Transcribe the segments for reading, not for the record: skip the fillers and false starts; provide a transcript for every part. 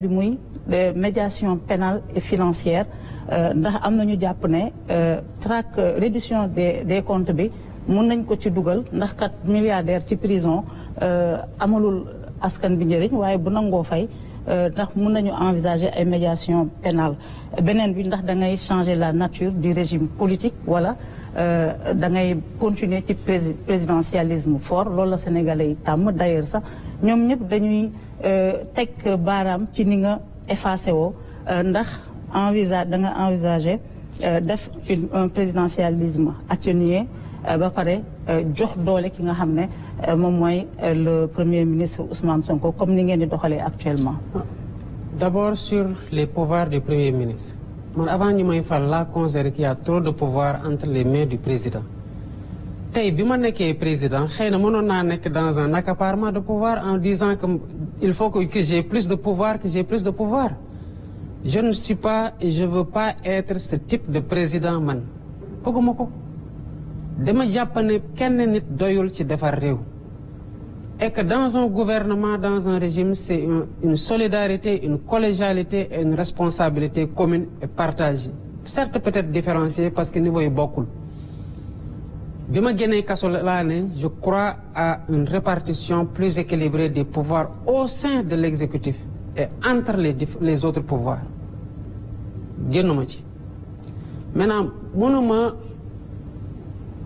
bi muy médiation pénale et financière ndax am nañu jàpp ne reddition des comptes bi mun nañ ko ci dugal ndax kat milliardaire ci prison amalul askan bi njëriñ waaye bu nangoo fay ndax mun nañu envisager ay médiation pénale beneen bi ndax da ngay changer la nature du régime politique wala da ngay continuer ci présidentialisme fort loolu la Sénégalais yi tàmm d'ailleurs sax ñoom ñëpp dañuy teg baaraam ci ni nga effacé woo ndax da nga envisager def un présidentialisme atténué ba pare jox doole ki nga xam ne moom mooy le premier ministre Ousmane Sonko comme ni ngeen di doxalee actuellement. D'abord sur les pouvoirs du premier ministre man avant ñu may fal laa considère qu'il y a trop de pouvoir entre les mains du président. tey bi ma nekkee président xëy na mënoon naa nekk dans un accaparement de pouvoir en disant que il faut que j'ai plus de pouvoir que j'ai plus de pouvoir. Je ne suis pas et je veux pas être ce type de président man bëgguma ko dama jàpp ne kenn nit doyul ci defar réew et que dans un gouvernement dans un régime c'est une solidarité, une collégialité et une responsabilité commune et partagée, certes peut-être différenciée parce que niveau yi bokkul. bi ma génnee kaso laa ne je crois à une répartition plus équilibrée des pouvoirs au sein de l'exécutif et entre les autres pouvoirs génnuma ci maintenant mënuma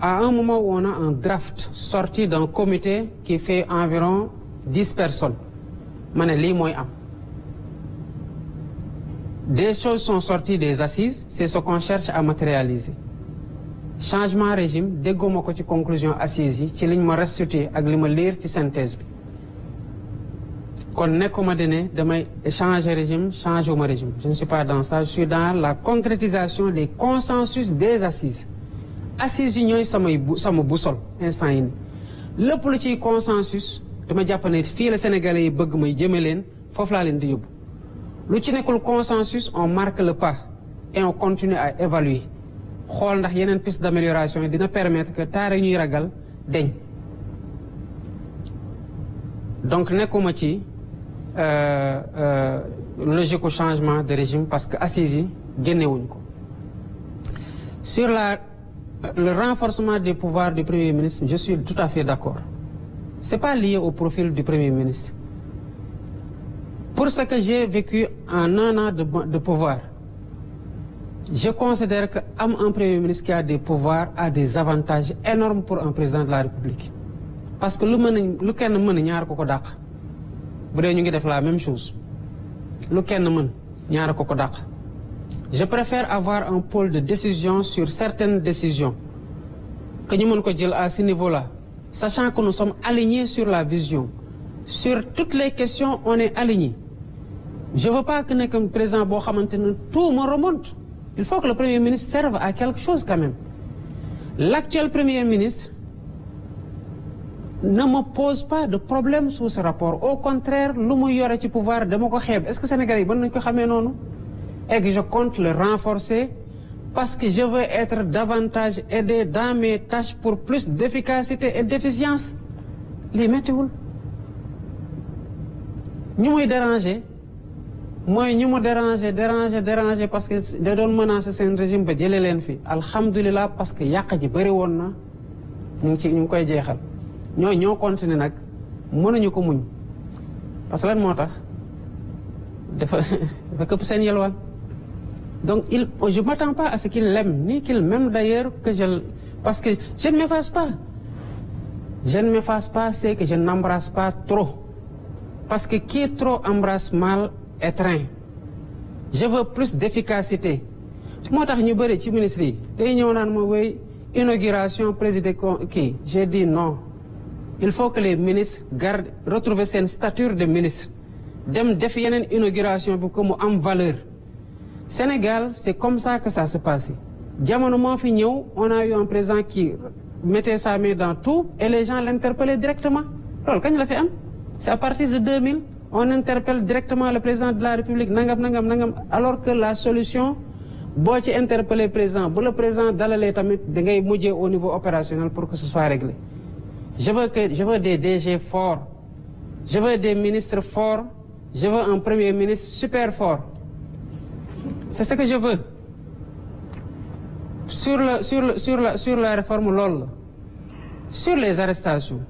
à un moment où on a un draft sorti d'un comité qui fait environ 10 personnes ma ne lii mooy am des choses sont sorties des assises c'est ce qu'on cherche à matérialiser. Changement régime dégguma ko ci conclusion assises yi ci liñ ma restitué ak li ma lire ci synthèse bi kon nekkuma ne damay changer régime changer wu ma régime je ne suis pas dans ça je suis dans la concrétisation des consensus des assises yi ñooy sama boussole instant yi ni lépp lu ciy consensus dama jàpp ne fii la Sénégalais yi bëgg may jëme leen foofu laa leen di yóbbu lu ci nekkul consensus on marque le pas et on continue à évaluer xool ndax yeneen piste d'amélioration yi dina permettre que taare ñuy ragal deñ donc nekkuma ci logique au changement de régime parce que assises yi génnewuñ ko sur le renforcement des pouvoirs du premier ministre je suis tout à fait d'accord c'est pas lié au profil du premier ministre pour ce que j'ai vécu en un an de pouvoir. Je considère que am un premier ministre qui a des pouvoirs a des avantages énormes pour un président de la République parce que lu kenn mën ñaar ko dàq bu dee ñu ngi def la même chose lu kenn mën ñaar ko dàq. Je préfère avoir un pôle de décision sur certaines décisions que ñu mën ko jël à ce niveau-là sachant que nous sommes alignés sur la vision sur toutes les questions on est alignés. Je veux pas que nekk un président boo xamante ne tout me remonte. Il faut que le Premier ministre serve à quelque chose quand même. L'actuel Premier ministre ne me pose pas de problème sous ce rapport. Au contraire, lu mu yore ci pouvoir dama ko xeeb. Est-ce que Sénégalais yi mën nañu ko xamee noonu? Et que je compte le renforcer parce que je veux être davantage aidé dans mes tâches pour plus d'efficacité et d'efficience. Lii méttiwul. ñu muy déranger. mooy ñu mu déranger parce que da doon menacer seen régime ba jëlee leen fi alhamdulilah parce que yàq ji bëri woon na ñu ngi koy jeexal ñoo continuer nag mënuñu ko muñ parce que lan moo tax dafa këpp seen yelwaan donc je m'attends pas à ce qu'il l'aime ni qu'il m'aime d'ailleurs parce que je ne m'efface pas c'est que je n'embrasse pas trop parce que qui trop embrasse mal étreint. Je veux plus d'efficacité moo tax ñu bëri ci ministre yi day ñëw naan ma wéy inauguration président kii j'ai dit non il faut que les ministres retrouver seen stature de ministre dem def yeneen inauguration bi ko mu am valeur. Sénégal c'est comme ça que ça se passe jamono moo fi ñëw on a eu un président qui mettait sa main dans tout et les gens l'interpellaient directement loolu kañ la fi am c'est à partir de 2000 on interpelle directement le président de la République nangam alors que la solution boo ci interpeller président bu le président dalalee tamit da ngay mujjee au niveau opérationnel pour que ce soit réglé. Je veux des DG forts je veux des ministres forts je veux un premier ministre super fort. C'est ce que je veux. Sur la réforme loolu la sur les arrestations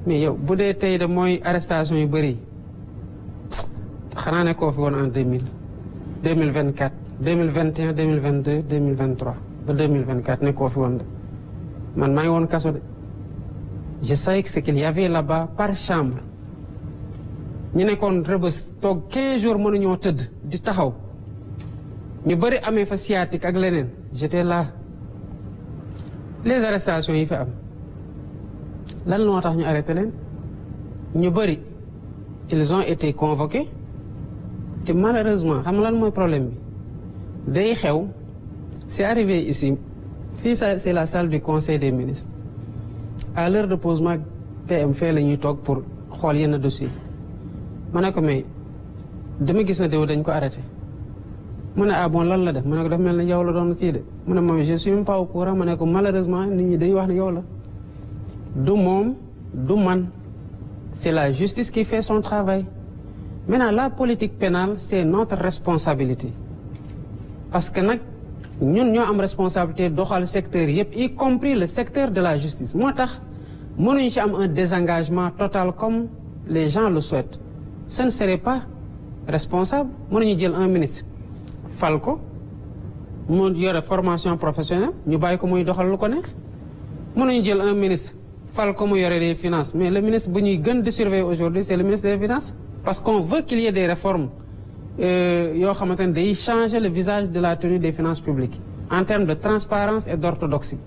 mais yow bu dee tey de mooy arrestation yu bëri xanaa ne koo fi woon en 2024 2021 2022 2023 ba 2024 ne koo fi woon de man maa ngi woon kaso de je sais que ce qu'il y avait là-bas par chambre ñu nekkoon Rebeuss toog 15 jours mënuñoo tëdd di taxaw ñu bëri amee fa sciatique ak leneen j'étais là. Les arrestations yi fi am lan moo tax ñu arrêté leen ñu bëri ils ont été convoqués te malheureusement xam nga lan mooy problème bi day xew c'est arrivé ici fii ça c'est la salle du conseil des ministres à l'heure de posement PM fee la ñuy toog pour xool yenn dossiers ma ne ko mais dama gis na déw dañ ko arrêté mu ne ah bon lan la def mu ne ko daf mel ne yow la doon kii de mu ne moom je suis même pas au courant ma ne ko malheureusement nit ñi dañuy wax ne yow la du moom du man c'est la justice qui fait son travail maintenant la politique pénale c'est notre responsabilité parce que nag ñun ñoo am responsabilité doxal secteur yëpp y compris le secteur de la justice moo tax mënuñu ci am un désengagement total comme les gens le souhaitent ce ne serait pas responsable mënuñu jël un ministre fal ko mu yore formation professionnelle ñu bàyyi ko muy doxal lu ko neex mënuñu jël un ministre fal ko mu yore des finances mais le ministre bu ñuy gën di surveiller aujourd'hui c'est le ministre des finances parce qu'on veut qu'il y ait des réformes yoo xamante ne day changer le visage de la tenue des finances publiques en termes de transparence et d'orthodoxie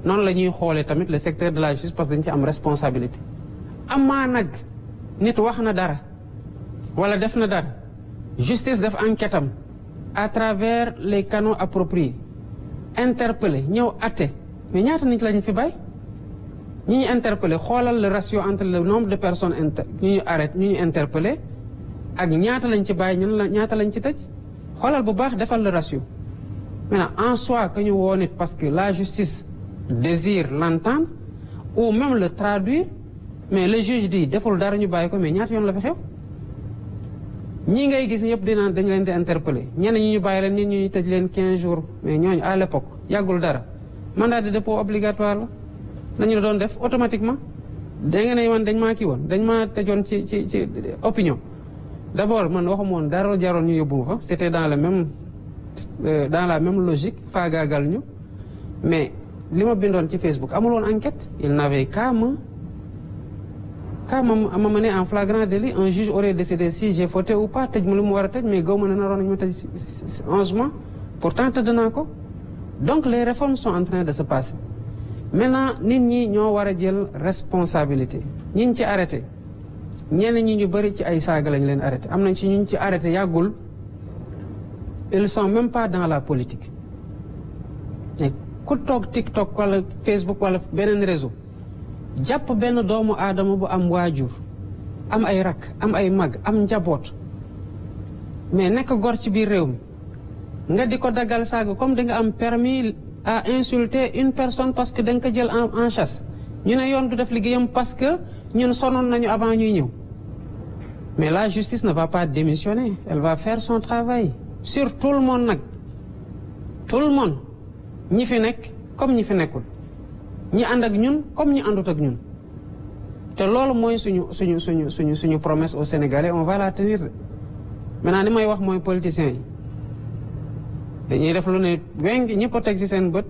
noonu la ñuy xoolee tamit le secteur de la justice parce que dañ ci am responsabilité amaa nag nit wax na dara wala def na dara justice def enquête am à travers les canaux appropriés interpellé ñëw atte mais ñaata nit lañ fi bàyyi ñi ñu interpellé xoolal le ratio entre le nombre de personnes ñu arrête ñu interpellé ak ñaata lañ ci bàyyi ñaata lañ ci tëj xoolal bu baax defal le ratio maintenant en soi que ñu woo nit parce que la justice désire l'entendre ou même le traduire mais le juge dit deful dara ñu bàyyi ko mais ñaata yoon la fi xew ñii ngay gis ñëpp dinaan dañu leen di interpeller ñenn ñi ñu bàyyi leen nit ñu tëj leen 15 jours mais ñooñu à l'époque yàggul dara mandat de dépôt obligatoire la lañu la doon def automatiquement da nga ne man dañ maa kii woon dañ maa tëjoon ci opinion d'abord man waxuma woon dara jaroon ñu yóbbu ma fa c'était dans la même logique faagaagal ñu mais li ma bindoon ci Facebook amul woon enquête il n'avait qu'à me mener en flagrant délit un juge aurait décidé si j'ai fauté ou pas tëj ma lu mu war a tëj mais gaw ma ne naroon nañu ma tëj 11 mois pourtant tëdd naa ko donc les réformes sont en train de se passer maintenant nit ñi ñoo war a jël responsabilité ñi ci arrêté ñenn ñi ñu bëri ci ay saaga lañ leen arrêté am nañ ci ñu ci arrêté yàggul ils sont même pas dans la politique mais ku toog TikTok wala Facebook wala beneen réseau jàpp benn doomu aadama bu am waajur am ay rakk am ay mag am njaboot mais nekk gor ci biir réew mi nga di ko daggal saaga comme da nga am permis à insulter une personne parce que da nga ko jël en chasse ñu ne yoon du def liggéeyam parce que ñun sonoon nañu avant ñuy ñëw mais la justice ne va pas démissionner elle va faire son travail sur tout le monde nag tout le monde ñi fi nekk comme ñi fi nekkul ñi ànd ak ñun comme ñi àndut ak ñun te loolu mooy suñu promesse aux Sénégalais on va la tenir maintenant li may wax mooy politiciens yi dañuy def lu ne weng ñëpp a teg ci seen bët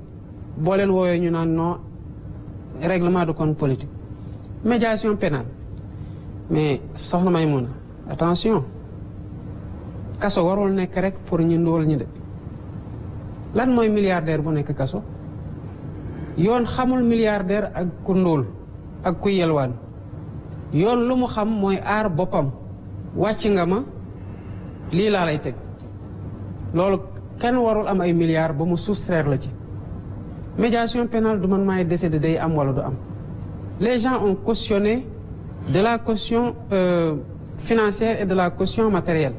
boo leen woowee ñu naan non règlement de compte politique médiation pénale mais soxna Maïmouna attention kaso warul nekk rek pour ñu ndóol ñi de lan mooy milliardaire bu nekk kaso yoon xamul milliardaire ak ku ndóol ak ku yelwaan yoon lu mu xam mooy aar boppam wàcc nga ma lii laa lay teg loolu kenn warul am ay milliards ba mu soustraire la ci médiation pénale du man maay décider day am wala du am les gens ont cautionné de la caution financière et de la caution matérielle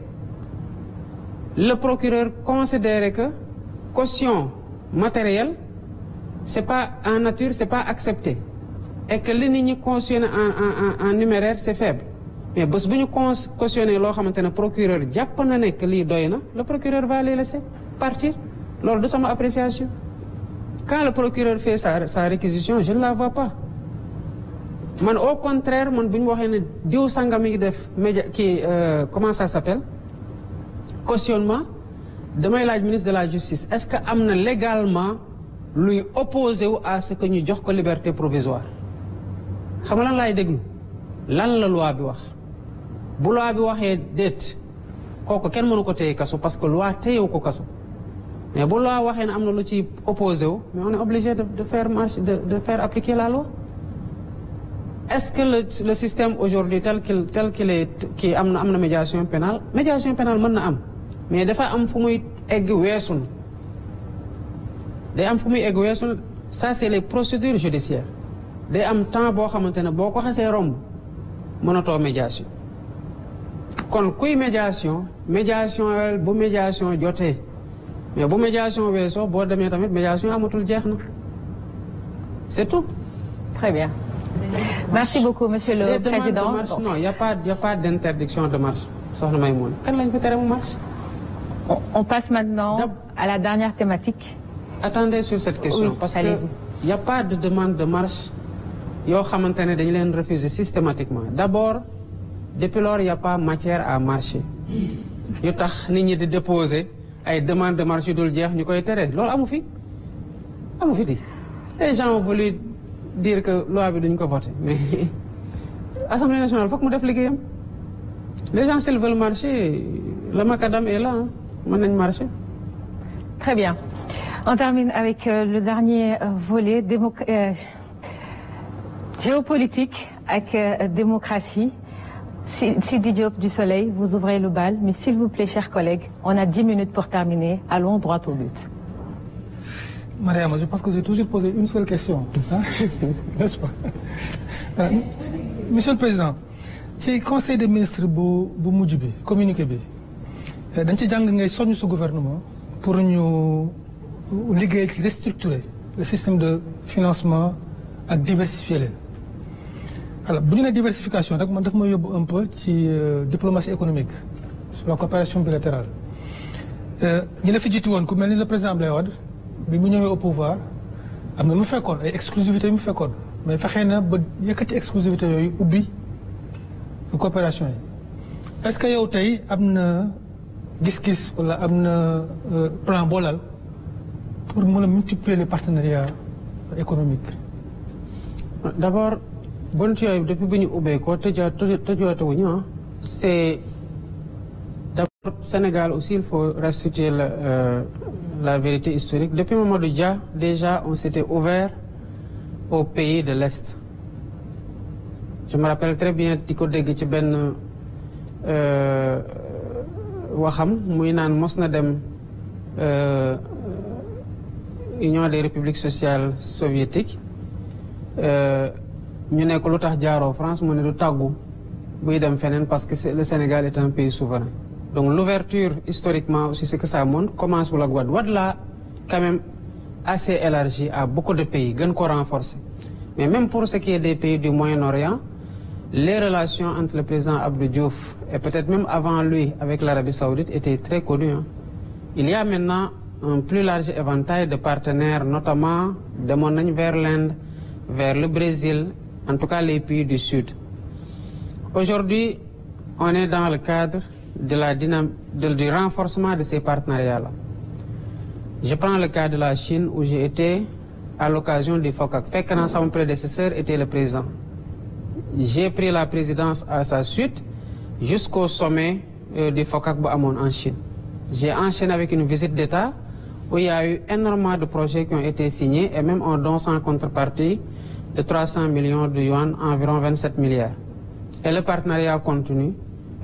le procureur considérait que caution matérielle c'est pas en nature c'est pas accepté et que li nit ñi cautionné en numéraire c'est faible mais bés bu ñu cautionné loo xamante ne procureur jàpp na ne que lii doy na le procureur va les laisser partir loolu de sama appréciation quand le procureur fait sa réquisition je ne la vois pas man au contraire man bu ñu waxee ne diw sangam mi ngi def média kii comment ça s'appelle cautionnement damay laaj ministre de la justice est-ce que am na légalement luy opposé wu à ce que ñu jox ko liberté provisoire xam nga lan laay déglu lan la loi bi wax bu loi bi waxee déet kooku kenn mënu ko téye kaso parce que loi téyewu ko kaso mais bu loi waxee ne am na lu ci opposé wu mais on est obligé de faire appliquer la loi est-ce que le système aujourd'hui tel qu'il est kii am na médiation pénale mën na am mais dafa am fu muy egg weesu na day am fu muy egg weesu na ça c'est les procédures judiciaires day am temps boo xamante ne boo ko xasee romb mënatoo médiation kon kuy médiation bu médiation jotee mais bu médiation weesoo boo demee tamit médiation amatul jeex na c'est tout. Très bien. Merci beaucoup monsieur le président. De marche, non, y a pas d'interdiction de marche soxna Maïmouna kan lañ fi tere mu marche. On passe maintenant à la dernière thématique. Attendez sur cette question oui, parce que y a pas de demande de marche yoo xamante ne dañu leen refuser systématiquement d'abord depuis lors y a pas matière à marcher yu tax nit ñi di déposer ay demande de marche yu dul jeex ñu koy tere loolu amu fi di les gens ont voulu dire que loi bi duñ ko voter mais Assemblée nationale foog mu def liggéeyam les gens s'ils veulent marcher le macadam est là mën nañ marcher. Très bien. On termine avec le dernier volet géopolitique avec démocratie. Sidi Diop du Soleil, vous ouvrez le bal, mais s'il vous plaît, chers collègues, on a 10 minutes pour terminer. Allons droit au but. Mariama, je pense que j'ai toujours posé une seule question, hein? N'est-ce pas? Monsieur le Président, ci conseil des ministres bu mujj bi communiqué bi dañ ci jàng ngay soññ su gouvernement pour ñu liggéey ci restructurer le système de financement ak diversifier leen. alors bu ñu nee diversification rek man daf ma yóbbu un peu ci diplomatie économique sur la coopération bilatérale ñi la fi jiitu woon ku mel ni le président Abdoulaye Wade bi mu ñëwee au pouvoir am na lu mu fekkoon ay exclusivités yu mu fekkoon mais fexe na ba yëkkati exclusivité yooyu ubbi coopération yi est-ce que yow tey am na gis-gis wala am na plan boolal pour mën a multiplier les partenariats économiques. D'abord bunt yooyu depuis bu ñu ubbee ko tëjootewuñu c'est d'abord Sénégal aussi il faut restituer la vérité historique. Depuis Mamadou Dia déjà on s'était ouvert aux pays de l'Est. Je me rappelle très bien di ko dégg ci benn waxam muy naan mos na dem Union des républiques sociales soviétiques ñu nekk lu tax jaaroo France mu ne du tàggu buy dem feneen parce que le Sénégal est un pays souverain. Donc l'ouverture historiquement aussi ce que ça montre commence wala Wade. Wade là quand même assez élargi à beaucoup de pays gën ko renforcer. Mais même pour ce qui est des pays du Moyen-Orient, les relations entre le président Abdou Diouf et peut-être même avant lui avec l'Arabie Saoudite étaient très connues. Il y a maintenant un plus large éventail de partenaires, notamment demoon nañ vers l'Inde, vers le Brésil, en tout cas les pays du Sud. Aujourd'hui, on est dans le cadre de du renforcement de ces partenariats-là. Je prends le cas de la Chine où j'ai été à l'occasion du FOCAC. Fekk na sama prédécesseur était le président. J'ai pris la présidence à sa suite jusqu'au sommet du FOCAC bu amoon en Chine. J'ai enchaîné avec une visite d'État où il y a eu énormément de projets qui ont été signés et même un don sans contrepartie de 300 millions de yuan, environ 27 milliards. Et le partenariat continue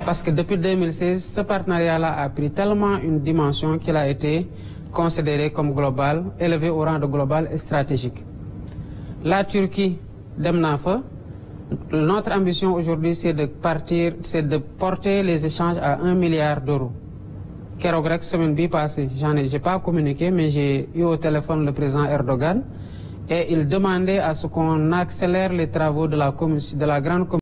parce que depuis 2016, ce partenariat-là a pris tellement une dimension qu'il a été considéré comme global, élevé au rang de global et stratégique. La Turquie, dem naa fa. Notre ambition aujourd'hui, c'est de porter les échanges à 1 milliard d'euros. Keroog rek semaine bi passée, j'ai pas communiqué, mais j'ai eu au téléphone le président Erdogan et il demandait à ce qu'on accélère les travaux de la grande commission